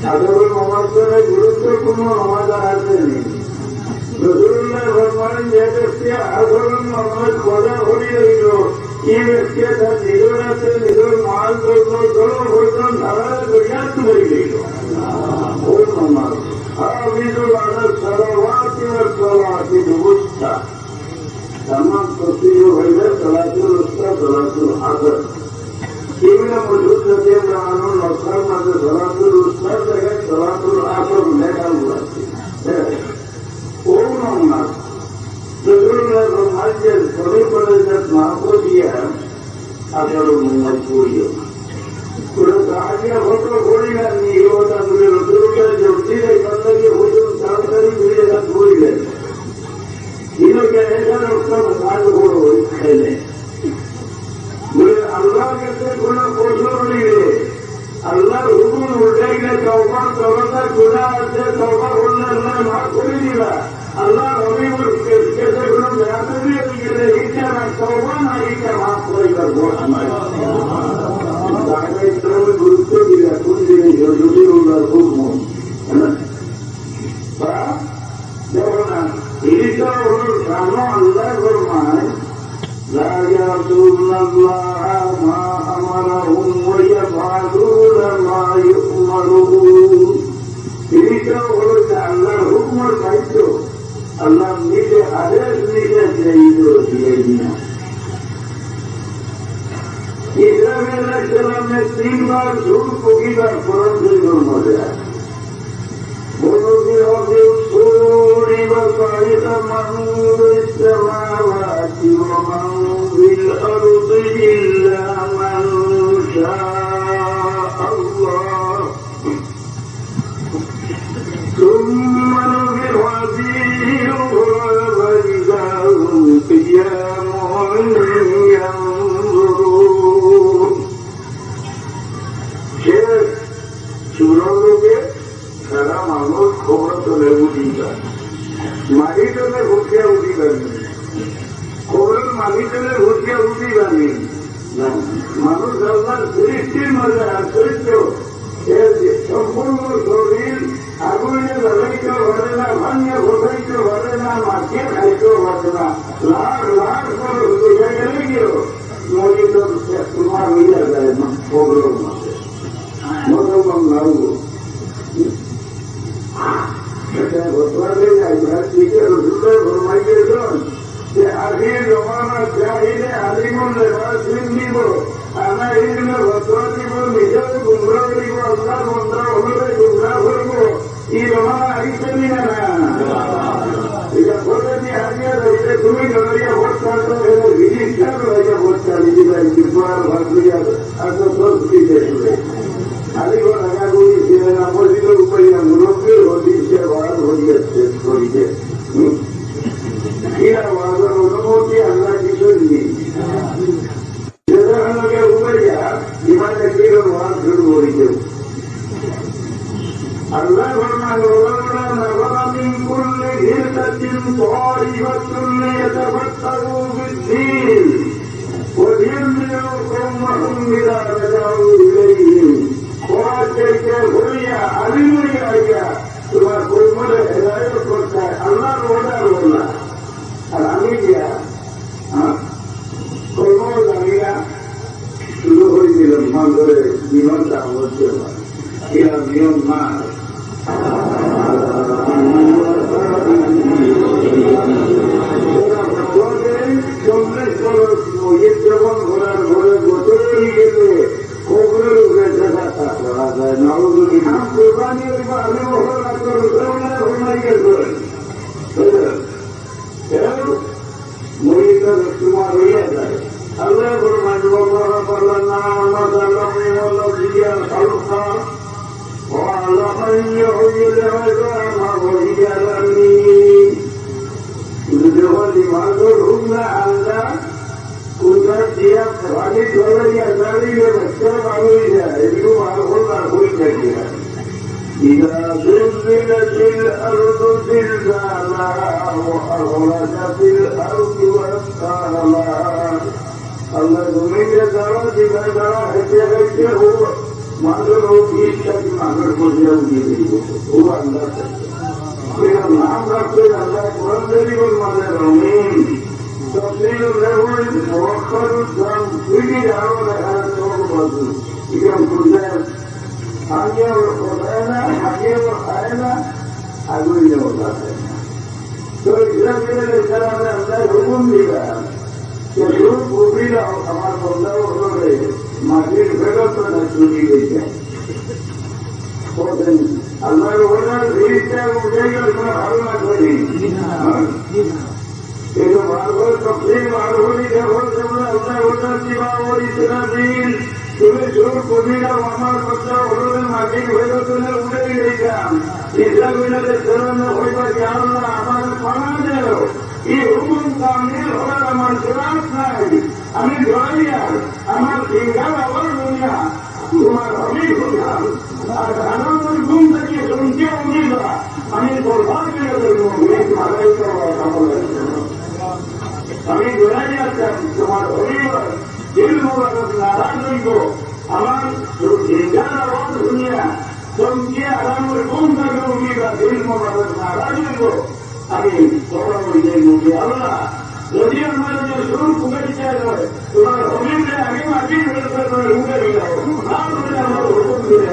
সাধারণ নমাজের গুরুত্বপূর্ণ নমাজ আসেনি। রসুল্লাহ ফরমান, যে ব্যক্তি আচরণ নমাজ করা হয়ে রইল, এই ব্যক্তি তার নিজের হাতে নিজের মাল করল সর্বপ্রথম ধারা করিয়া তুলে গেল। ওই নমাজ আবিদুল আদার সালাওয়াতি ওয়া সালাতিল উস্তা, তামাম তফসির হইলে সালাতুল উস্তা সালাতুল আসর। এগুলো মজুদ যদি আমরা আনুন নকশার মাঝে সালাতুল উস্তার জায়গায় সালাতুল আসর লেখাগুলো আছে। ও নমাজ রসুল্লাহ ফরমান, যে শরীর করে না করিয়া আপনারও নমাজ পড়িও না। কোনো সাহায্য ঘটনা করিলেন নিরবতা করে রসুল্লাহ জটিল এখান থেকে হুজুর তাড়াতাড়ি ঘুরে ঘুরিলেন। ইনোকে এখানে উত্তম কাজ বড় খেলে বলে আল্লাহর কাছে কোন প্রশ্ন নিলে আল্লাহর হুকুম উল্টাইলে তওবা তওবা গুনাহ আছে, তওবা করলে আল্লাহ মাফ করে দিবা। আল্লাহ নবীর কাছে কোন বেয়াদবি হয়ে গেলে এটা না তওবা না, এটা মাফ করে দেবো। আমার ইসলামে গুরুত্ব দিলা কোন জিনিস যদি উল্লার হুকুম দেখো না, এটা হল সামনে আল্লাহ ফরমায় لا يعصون الله ما أمرهم ويفعلون ما يؤمرون। এটা হল যে আল্লাহর হুকুমের দায়িত্ব আল্লাহ নিজে আদেশ নিজে দিয়ে দিন। ইসলামের ইসলামের 3 বার ঝুল পকিবার ফরজ হইল মজা بالرسول وصعد من بالسماوات ومن بالأرض إلا من شاء الله ثم نفخ فيه أخرى فإذا هم قيام ينظرون। শেষ সুরলোকে সারা মানুষ খবর চলে উঠিবার মাটি চলে ভুটিয়া উঠিবানি, খবরের মাটি চলে ভুটিয়া উঠিবানি। মানুষ আল্লাহর সৃষ্টির মধ্যে আশ্চর্য, সম্পূর্ণ শরীর আগুনে জ্বালাইতে পারে না, ভাঙিয়ে বসাইতে পারে না, মাটিয়ে খাইতেও পারে না। লাখ লাখ মানুষ বোঝা গেলে গিয়েও মরি তো তোমার হইয়া যায় না খবরের মধ্যে মতমান লাগবো। আগে জমানা চাহিদে আলিমুল লেবাসিন দিব, আমরা এইগুলো ভতোয়া দিব, নিজেও গুমরা করিব, আল্লাহ মন্ত্র অনুযায়ী গুমরা করবো। এই জমানা আইসেনি না এটা বলে দিয়ে আগে রয়েছে তুমি জড়িয়ে ভোট চালতে গেলে রিজিস্টার রয়েছে ভোট চালিয়ে দিবেন বিদ্যার ভাবলিয়া এত সস্তি দেখবে আলিগড় আগাগুলি ছিলেন অপরিচিত উপায় মুরব্বীর হদিসে বাদ হইয়া শেষ করিতে কিনা বাজার অনুমতি আল্লাহ কিছুই নেই। সেটাকে উপাইয়া ইমানে কিরো বাদ শুরু করিতে আল্লাহ ফরমান ওলাউলা নাযারা মিন কুল্লি হিরতাতিন তাইবাতুন লিয়াতাফাক্কারু ফিদ-দীন ওয়া লিয়ুনযিরু কওমাহুম বিমা রাজাউ ইলাইহিম। থেকে হইয়া আলিম হইয়া আইয়া তোমার কর্মরে হেদায়ত করতে আল্লাহর ওয়াদার বললা আর আমি গিয়া কর্ম জানিয়া শুরু হয়েছিলাম মাঝে জীবনটা হচ্ছে এরা নিয়ম না চল্লিশ বছর যখন ঘোরার ঘরে গোতরি গেলে খবরের উপরে দেখা করা যায় না কোরবানি আলু মরিটা তোমার হইয়া যায়। আল্লাহ ফরমান বললেন না আল্লাহ কোথায় দিয়া পানি চলাইয়া দাঁড়িয়ে বাচ্চা ভালো হয়ে যায় এগুলো ভালো হয়ে থাকে। إذا زلزلت الأرض زلزالها وأخرجت الأرض أثقالها। الله زمین کے ذرا جگہ ذرا ہٹے ہو মানুষের ও 20টাকে মানুষের মধ্যে উঠিয়ে দিল ও আল্লাহ নাম রাখতে আল্লাহ কোরআন শরীফের মধ্যে রঙিন তফসিলুল লেহুল মুআক্কারুল জাম দুইটি আরো দেখা যাচ্ছে বলছি এরকম খুঁজলেন আগে ওঠায় না আগে খায় না আগুনে ওঠাতে তো ইসলামের ইসলামে আল্লাহ হুকুম দিলেন যে সব কবিরা আমার বন্ধা হলে মাটির ফেরত না চুরি গেছে আল্লাহ ওনার ভিড়টা উঠে গেল কোনো ধারণা করি কিন্তু মারভর সবচেয়ে মারভরি যখন যেমন আল্লাহ ওনার জীবা ও ইসলামিন তুমি সব কবিরা আমার বন্ধা হলে মাটির ফেরত উঠে গেছিলাম ইসলামিনের সেরন্য হইবা যে আল্লাহ আমার পানা দেব এই হুকুম কামিল হওয়ার আমার জোরাত নাই আমি জড়াইয়ার আমার সিংহার আবার দুনিয়া তোমার আমি হলাম আর আনন্দের ঘুম থেকে শুনতে উঠিবা আমি বরবাদ করে দেবো আমি জড়াই আসতাম তোমার হরিবার দিল মোবারক নারাজ হইব আমার সিংহার আবার দুনিয়া শুনতে আনন্দের ঘুম থেকে উঠিবা দিল মোবারক নারাজ হইব আমি বড় হইতে মুখে আল্লাহ যদি আমার যে শুরু কুমের চাই হয় তোমার হবিলে আগে মাটির উঠে দিল না আমার হুকুম দিয়ে